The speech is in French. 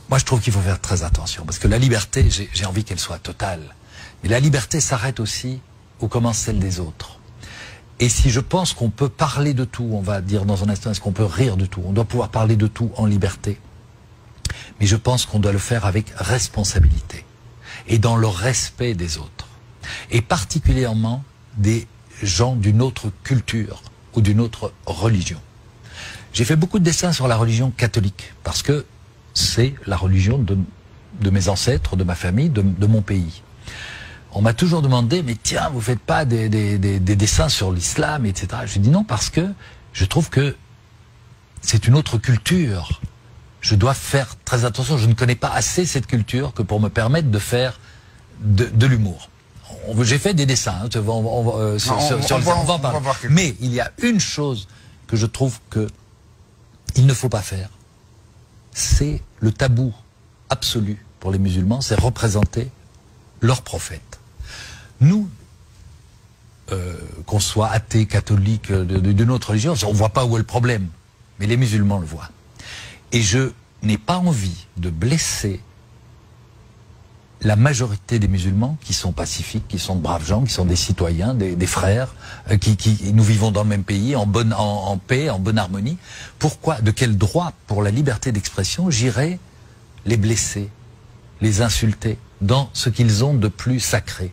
Moi, je trouve qu'il faut faire très attention, parce que la liberté, j'ai envie qu'elle soit totale. Mais la liberté s'arrête aussi où commence celle des autres. Et si je pense qu'on peut parler de tout, on va dire dans un instant, est-ce qu'on peut rire de tout? On doit pouvoir parler de tout en liberté. Mais je pense qu'on doit le faire avec responsabilité et dans le respect des autres. Et particulièrement des gens d'une autre culture ou d'une autre religion. J'ai fait beaucoup de dessins sur la religion catholique parce que c'est la religion de mes ancêtres, de ma famille, de mon pays. On m'a toujours demandé, mais tiens, vous faites pas des dessins sur l'islam, etc. Je dis non, parce que je trouve que c'est une autre culture. Je dois faire très attention. Je ne connais pas assez cette culture que pour me permettre de faire de l'humour. J'ai fait des dessins, hein, on va en parler. Mais il y a une chose que je trouve que il ne faut pas faire. C'est le tabou absolu pour les musulmans, c'est représenter leur prophète. Nous, qu'on soit athée, catholique, d'une autre religion, on ne voit pas où est le problème. Mais les musulmans le voient. Et je n'ai pas envie de blesser la majorité des musulmans qui sont pacifiques, qui sont de braves gens, qui sont des citoyens, des frères, nous vivons dans le même pays, en paix, en bonne harmonie. Pourquoi, de quel droit, pour la liberté d'expression, j'irais les blesser, les insulter dans ce qu'ils ont de plus sacré?